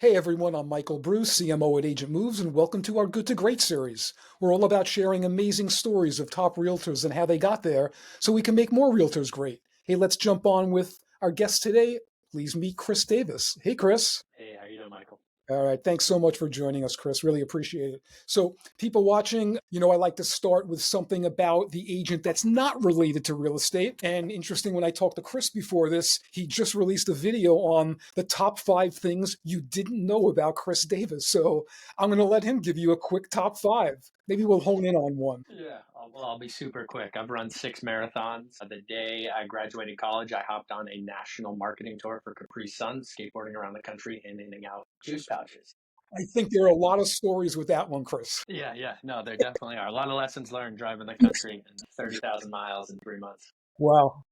Hey everyone, I'm Michael Bruce, CMO at Agent Moves, and welcome to our Good to Great series. We're all about sharing amazing stories of top realtors and how they got there so we can make more realtors great. Hey, let's jump on with our guest today. Please meet Chris Davis. Hey, Chris. Hey, how you doing, Michael? All right. Thanks so much for joining us, Chris. Really appreciate it. So, people watching, I like to start with something about the agent that's not related to real estate. And interesting, when I talked to Chris before this, he just released a video on the top 5 things you didn't know about Chris Davis. So, I'm going to let him give you a quick top 5. Maybe we'll hone in on one. Yeah, I'll be super quick. I've run 6 marathons. The day I graduated college, I hopped on a national marketing tour for Capri Sun, skateboarding around the country and handing out juice pouches. I think there are a lot of stories with that one, Chris. Yeah. No, there definitely are. A lot of lessons learned driving the country and 30,000 miles in 3 months. Wow.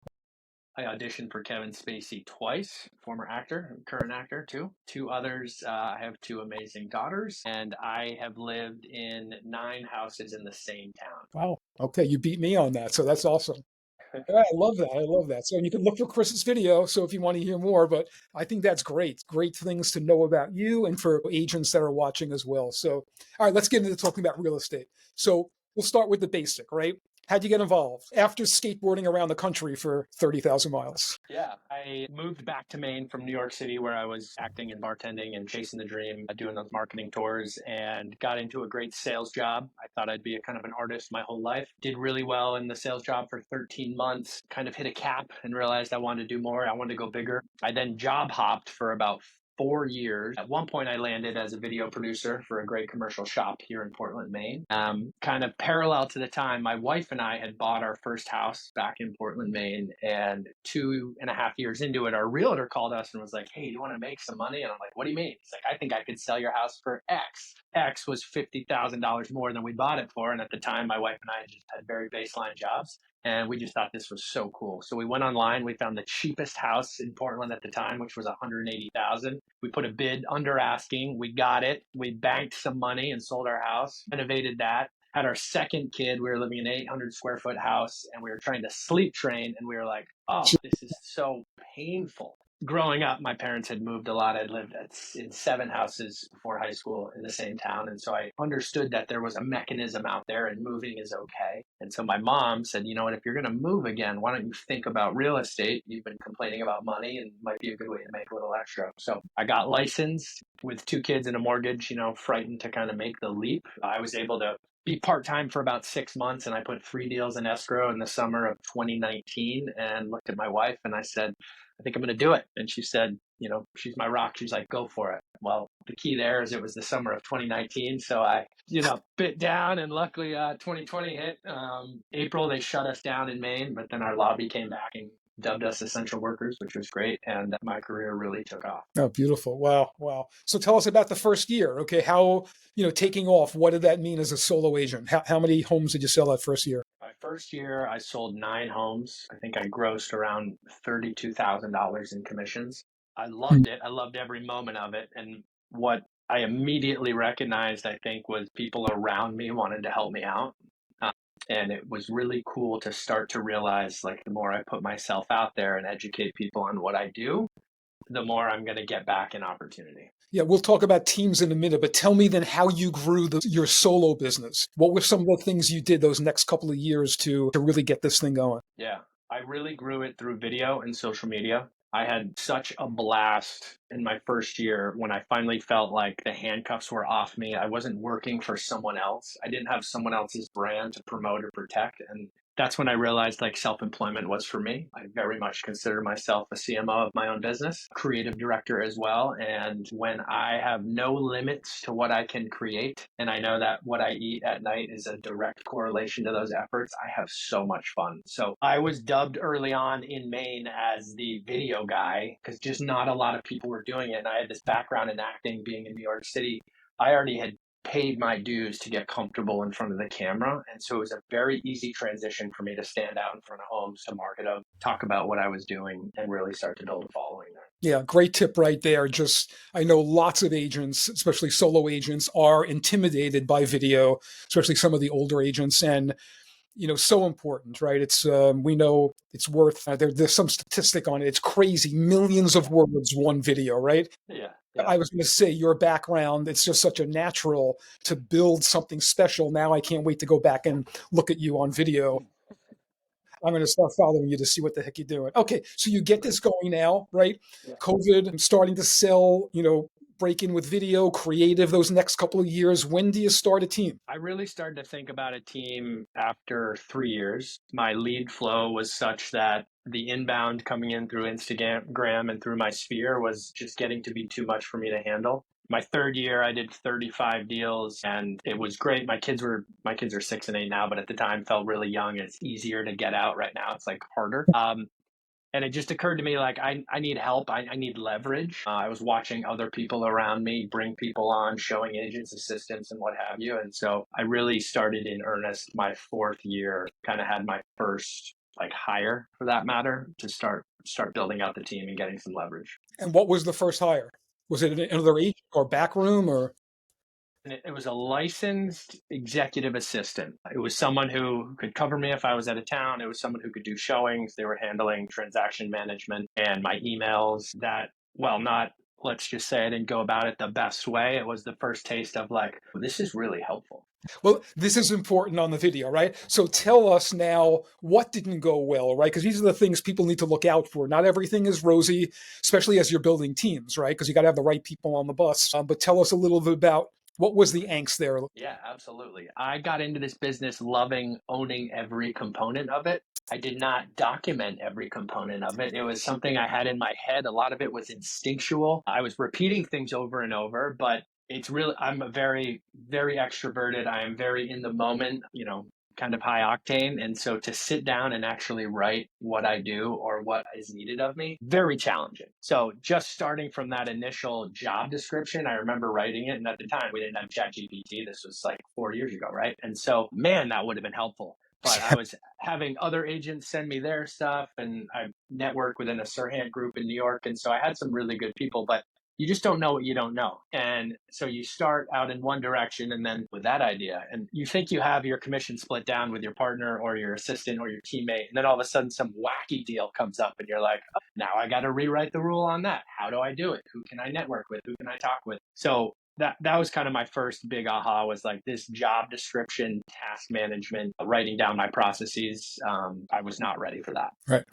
I auditioned for Kevin Spacey twice, former actor, current actor too. Two others, I have two amazing daughters, and I have lived in 9 houses in the same town. Wow. Okay. You beat me on that. So, that's awesome. Yeah, I love that. I love that. So you can look for Chris's video. So if you want to hear more, but I think that's great. Great things to know about you and for agents that are watching as well. So, all right, let's get into talking about real estate. So we'll start with the basic, right? How'd you get involved after skateboarding around the country for 30,000 miles? Yeah, I moved back to Maine from New York City, where I was acting and bartending and chasing the dream, doing those marketing tours, and got into a great sales job. I thought I'd be a kind of an artist my whole life. Did really well in the sales job for 13 months, kind of hit a cap and realized I wanted to do more. I wanted to go bigger. I then job hopped for about 4 years. At one point, I landed as a video producer for a great commercial shop here in Portland, Maine. Kind of parallel to the time, my wife and I had bought our first house back in Portland, Maine. And 2.5 years into it, our realtor called us and was like, "Hey, do you want to make some money?" And I'm like, "What do you mean?" He's like, "I think I could sell your house for X." X was $50,000 more than we bought it for. And at the time, my wife and I just had very baseline jobs. And we just thought this was so cool. So we went online. We found the cheapest house in Portland at the time, which was 180,000. We put a bid under asking. We got it. We banked some money and sold our house, renovated that. Had our second kid. We were living in an 800 square foot house and we were trying to sleep train. And we were like, oh, this is so painful. Growing up, my parents had moved a lot. I'd lived in 7 houses before high school in the same town. And so I understood that there was a mechanism out there and moving is okay. And so my mom said, you know what, if you're going to move again, why don't you think about real estate? You've been complaining about money and it might be a good way to make a little extra. So I got licensed with 2 kids and a mortgage, frightened to kind of make the leap. I was able to be part-time for about 6 months and I put 3 deals in escrow in the summer of 2019 and looked at my wife and I said, I think I'm going to do it. And she said, she's my rock. She's like, go for it. Well, the key there is it was the summer of 2019. So I, bit down and luckily 2020 hit. April, they shut us down in Maine, but then our lobby came back and dubbed us essential workers, which was great. And my career really took off. Oh, beautiful. Wow. Wow. So tell us about the first year. Okay. How, taking off, what did that mean as a solo agent? How many homes did you sell that first year? My first year, I sold 9 homes. I think I grossed around $32,000 in commissions. I loved it. I loved every moment of it. And what I immediately recognized, I think, was people around me wanted to help me out. Uh, and it was really cool to start to realize, like, the more I put myself out there and educate people on what I do, the more I'm going to get back in opportunity. Yeah, we'll talk about teams in a minute, but tell me then how you grew your solo business. What were some of the things you did those next couple of years to really get this thing going? Yeah, I really grew it through video and social media. I had such a blast in my first year when I finally felt like the handcuffs were off me. I wasn't working for someone else. I didn't have someone else's brand to promote or protect. And that's when I realized like self-employment was for me. I very much consider myself a CMO of my own business, creative director as well. And when I have no limits to what I can create, and I know that what I eat at night is a direct correlation to those efforts, I have so much fun. So I was dubbed early on in Maine as the video guy because just not a lot of people were doing it. And I had this background in acting, being in New York City. I already had paid my dues to get comfortable in front of the camera. And so it was a very easy transition for me to stand out in front of homes, to market them, talk about what I was doing, and really start to build a following there. Yeah, great tip right there. Just, I know lots of agents, especially solo agents, are intimidated by video, especially some of the older agents. And so important, right? It's we know it's worth there's some statistic on it. It's crazy, millions of words, one video, right? Yeah. Yeah. I was going to say your background, it's just such a natural to build something special. Now I can't wait to go back and look at you on video. I'm going to start following you to see what the heck you're doing. Okay, so you get this going now, right? Yeah. COVID, I'm starting to sell, break in with video, creative those next couple of years. When do you start a team? I really started to think about a team after 3 years. My lead flow was such that the inbound coming in through Instagram and through my sphere was just getting to be too much for me to handle. My third year, I did 35 deals, and it was great. My kids are 6 and 8 now, but at the time felt really young. It's easier to get out. Right now, it's like harder. And it just occurred to me like I need help. I need leverage. I was watching other people around me bring people on, showing agents, assistants, and what have you. And so I really started in earnest my fourth year, kind of had my first like hire for that matter to start building out the team and getting some leverage. And what was the first hire? Was it another agent or back room or? And it was a licensed executive assistant. It was someone who could cover me if I was out of town. It was someone who could do showings. They were handling transaction management and my emails that, well, not, let's just say I didn't go about it the best way. It was the first taste of like, this is really helpful. Well, this is important on the video, right? So tell us now what didn't go well, right? Because these are the things people need to look out for. Not everything is rosy, especially as you're building teams, right? Because you got to have the right people on the bus. But tell us a little bit about what was the angst there. Yeah, absolutely. I got into this business loving owning every component of it. I did not document every component of it. It was something I had in my head. A lot of it was instinctual. I was repeating things over and over, but it's really, I'm a very, very extroverted. I am very in the moment, kind of high octane. And so to sit down and actually write what I do or what is needed of me, very challenging. So just starting from that initial job description, I remember writing it. And at the time, we didn't have ChatGPT. This was like 4 years ago, right? And so, man, that would have been helpful. But I was having other agents send me their stuff, and I network within a Sirhan group in New York. And so I had some really good people, but you just don't know what you don't know. And so you start out in one direction and then with that idea, and you think you have your commission split down with your partner or your assistant or your teammate. And then all of a sudden, some wacky deal comes up, and you're like, oh, now I got to rewrite the rule on that. How do I do it? Who can I network with? Who can I talk with? So that was kind of my first big aha was like this job description, task management, writing down my processes. I was not ready for that. Right.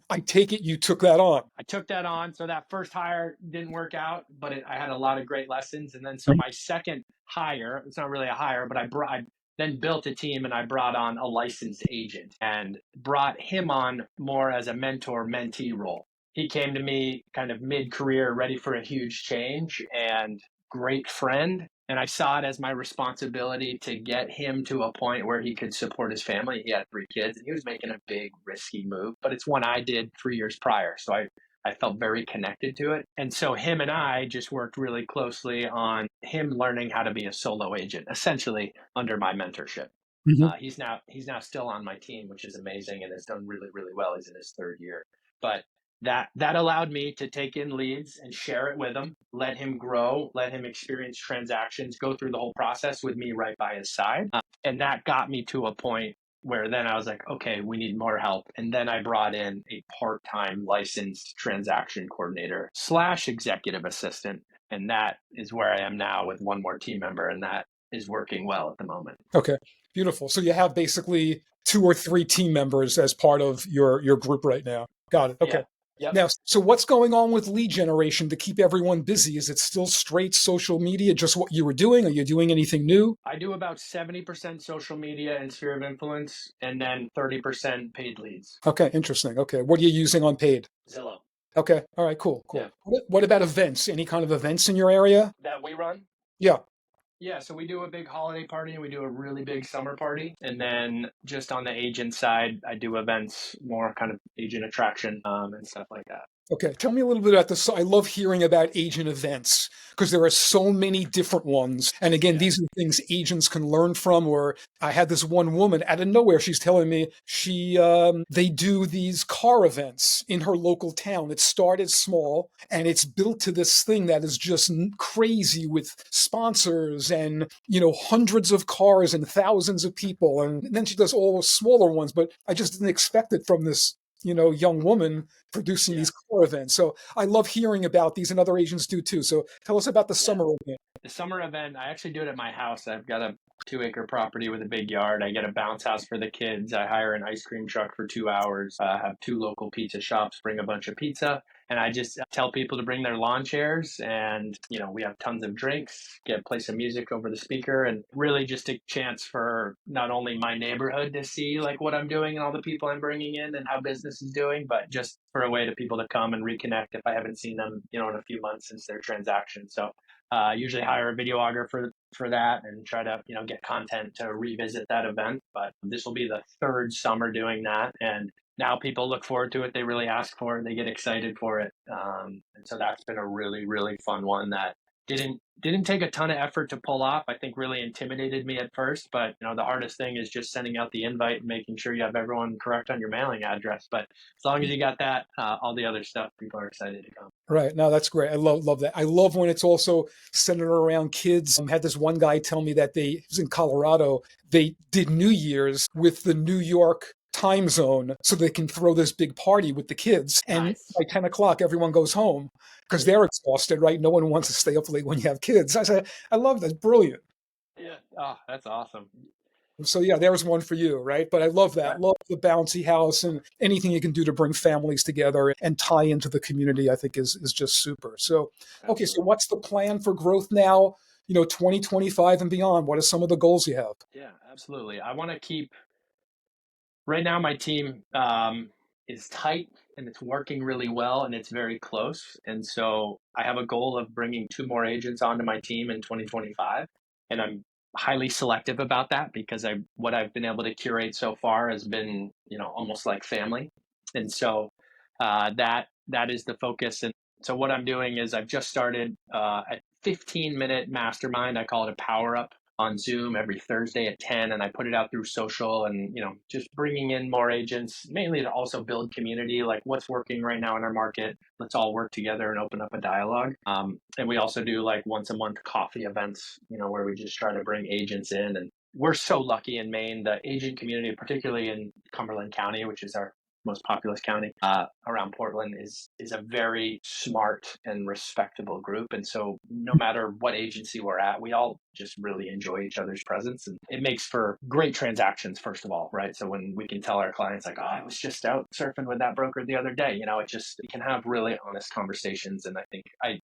I take it you took that on. I took that on. So that first hire didn't work out, but I had a lot of great lessons. And then so my second hire, it's not really a hire, but I then built a team and I brought on a licensed agent and brought him on more as a mentor mentee role. He came to me kind of mid career, ready for a huge change and great friend. And I saw it as my responsibility to get him to a point where he could support his family. He had 3 kids and he was making a big, risky move, but it's one I did 3 years prior. So I felt very connected to it. And so him and I just worked really closely on him learning how to be a solo agent, essentially under my mentorship. Mhm. He's now still on my team, which is amazing and has done really, really well. He's in his third year. But that allowed me to take in leads and share it with him, let him grow, let him experience transactions, go through the whole process with me right by his side. And that got me to a point where then I was like, okay, we need more help. And then I brought in a part-time licensed transaction coordinator slash executive assistant. And that is where I am now with one more team member. And that is working well at the moment. Okay, beautiful. So you have basically 2 or 3 team members as part of your group right now. Got it. Okay. Yeah. Yep. Now, so what's going on with lead generation to keep everyone busy? Is it still straight social media, just what you were doing? Are you doing anything new? I do about 70% social media and sphere of influence, and then 30% paid leads. Okay, interesting. Okay, what are you using on paid? Zillow. Okay, all right, cool, Yeah. cool. What about events? Any kind of events in your area? That we run? Yeah. Yeah, so we do a big holiday party and we do a really big summer party. And then just on the agent side, I do events, more kind of agent attraction and stuff like that. Okay, tell me a little bit about this. I love hearing about agent events because there are so many different ones. And again, Yeah. these are things agents can learn from. Or I had this one woman out of nowhere. She's telling me they do these car events in her local town. It started small and it's built to this thing that is just crazy with sponsors and hundreds of cars and thousands of people. And then she does all the smaller ones. But I just didn't expect it from this young woman producing Yeah. these car events. So I love hearing about these, and other agents do too. So tell us about the Yeah. summer event. The summer event, I actually do it at my house. I've got a 2 acre property with a big yard. I get a bounce house for the kids. I hire an ice cream truck for 2 hours. Have two local pizza shops bring a bunch of pizza. And I just tell people to bring their lawn chairs. And, we have tons of drinks, play some music over the speaker, and really just a chance for not only my neighborhood to see like what I'm doing and all the people I'm bringing in and how business is doing, but just for a way to people to come and reconnect if I haven't seen them, in a few months since their transaction. So usually hire a videographer for that and try to get content to revisit that event. But this will be the third summer doing that, and now people look forward to it. They really ask for it. They get excited for it, and so that's been a really really fun one that didn't take a ton of effort to pull off. I think really intimidated me at first, but the hardest thing is just sending out the invite and making sure you have everyone correct on your mailing address. But as long as you got that, all the other stuff, people are excited to come. Right. No, that's great. I love that. I love when it's also centered around kids. Had this one guy tell me that he was in Colorado. They did New Year's with the New York time zone so they can throw this big party with the kids. And Nice. by 10 o'clock, everyone goes home because Yeah. they're exhausted, right? No one wants to stay up late when you have kids. I said, I love that. Brilliant. Yeah. Oh, that's awesome. So yeah, there's one for you, right? But I love that. Right. Love the bouncy house, and anything you can do to bring families together and tie into the community, I think is just super. So, okay, so Absolutely. what's the plan for growth now? 2025 and beyond. What are some of the goals you have? Yeah, absolutely. I want to keep right now. My team is tight and it's working really well and it's very close. And so I have a goal of bringing two more agents onto my team in 2025. And I'm highly selective about that because what I've been able to curate so far has been, almost like family. And so that is the focus. And so what I'm doing is I've just started a 15-minute mastermind. I call it a power up on Zoom every Thursday at 10, and I put it out through social and just bringing in more agents, mainly to also build community, like what's working right now in our market. Let's all work together and open up a dialogue. And we also do like once a month coffee events, where we just try to bring agents in. And we're so lucky in Maine, the agent community, particularly in Cumberland County, which is our most populous county around Portland, is a very smart and respectable group. And so no matter what agency we're at, we all just really enjoy each other's presence, and it makes for great transactions, first of all, right? So when we can tell our clients like, oh, I was just out surfing with that broker the other day, it just, we can have really honest conversations. And I think I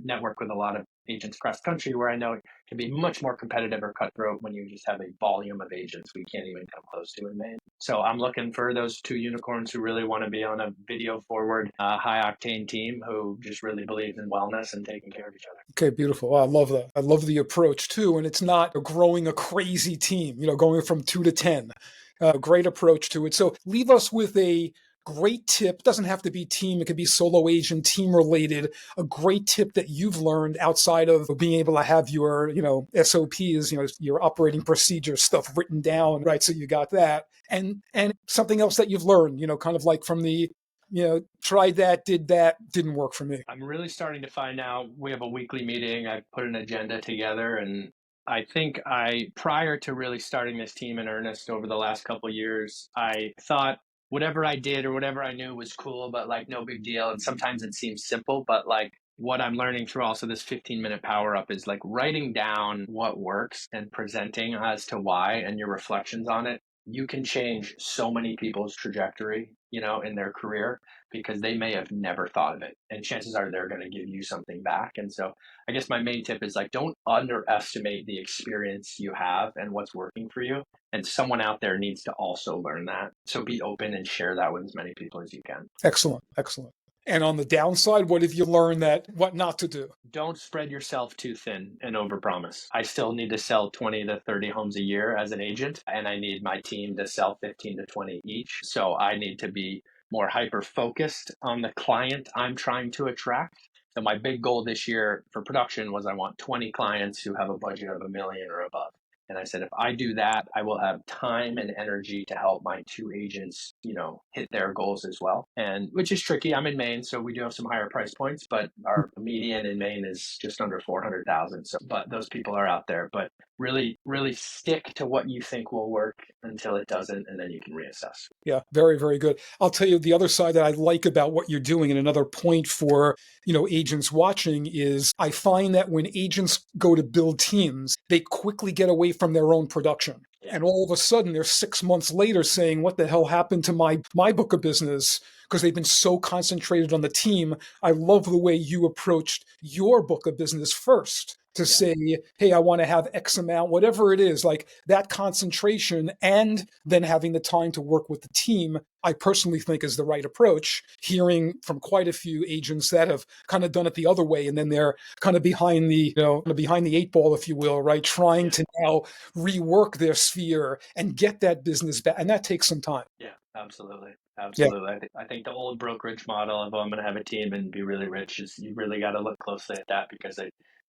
network with a lot of agents across the country where I know it can be much more competitive or cutthroat when you just have a volume of agents we can't even come close to in Maine. So I'm looking for those two unicorns who really want to be on a video forward, high octane team who just really believes in wellness and taking care of each other. Okay, beautiful. Wow, I love that. I love the approach too, and it's not growing a crazy team. Going from 2 to 10. Great approach to it. So leave us with a great tip. Doesn't have to be team. It could be solo agent, team related. A great tip that you've learned outside of being able to have your, SOPs, your operating procedure stuff written down, right? So you got that, and something else that you've learned, kind of like from the, tried that, didn't work for me. I'm really starting to find out. We have a weekly meeting. I put an agenda together, and I think prior to really starting this team in earnest over the last couple of years, I thought whatever I did or whatever I knew was cool, but like no big deal. And sometimes it seems simple, but like what I'm learning through also this 15-minute power up is like writing down what works and presenting as to why and your reflections on it. You can change so many people's trajectory, in their career because they may have never thought of it. And chances are they're going to give you something back. And so I guess my main tip is like, don't underestimate the experience you have and what's working for you. And someone out there needs to also learn that. So be open and share that with as many people as you can. Excellent, excellent. And on the downside, what have you learned that what not to do? Don't spread yourself too thin and overpromise. I still need to sell 20 to 30 homes a year as an agent, and I need my team to sell 15 to 20 each. So I need to be more hyper focused on the client I'm trying to attract. So my big goal this year for production was I want 20 clients who have a budget of a million or above. And I said, if I do that, I will have time and energy to help my two agents, hit their goals as well. And which is tricky. I'm in Maine, so we do have some higher price points, but our median in Maine is just under 400,000. So, but those people are out there. But really stick to what you think will work until it doesn't, and then you can reassess. Yeah, very, very good. I'll tell you the other side that I like about what you're doing, and another point for, agents watching is I find that when agents go to build teams, they quickly get away from their own production. Yeah, And all of a sudden they're 6 months later saying, what the hell happened to my book of business? Because they've been so concentrated on the team. I love the way you approached your book of business first to yeah, say, hey, I want to have X amount, whatever it is, like that concentration, and then having the time to work with the team, I personally think is the right approach. Hearing from quite a few agents that have kind of done it the other way, and then they're kind of behind behind the eight ball, if you will, right? Trying yeah. to now rework their sphere and get that business back. And that takes some time. Yeah, absolutely. Yeah, Absolutely. I think the old brokerage model of, oh, I'm going to have a team and be really rich is, you really got to look closely at that, because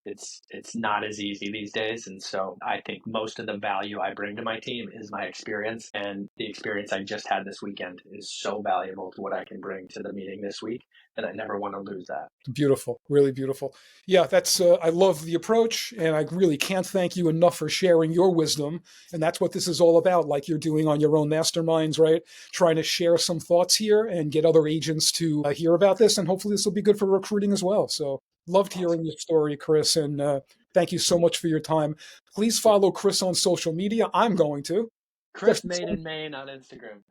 it's not as easy these days. And so I think most of the value I bring to my team is my experience, and the experience I just had this weekend is so valuable to what I can bring to the meeting this week that I never want to lose that. beautiful, really beautiful. Yeah, that's I love the approach, and I really can't thank you enough for sharing your wisdom. And that's what this is all about, like you're doing on your own masterminds, right? Trying to share some thoughts here and get other agents to hear about this, and hopefully this will be good for recruiting as well. So loved Awesome. hearing your story, Chris, and thank you so much for your time. Please follow Chris on social media. I'm going to. Chris Made in Maine on Instagram.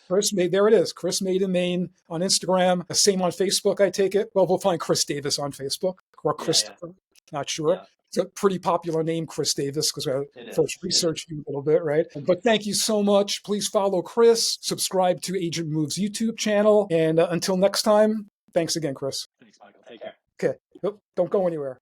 Chris Made, there it is. Chris Made in Maine on Instagram. Same on Facebook, I take it. Well, we'll find Chris Davis on Facebook or Yeah, yeah, Christopher. Not sure. yeah. It's a pretty popular name, Chris Davis, because I It first is. It is. researched you a little bit, right? But thank you so much. Please follow Chris, subscribe to Agent Moves YouTube channel. And until next time, thanks again, Chris. Thanks, Michael. Take care. Okay. Don't go anywhere.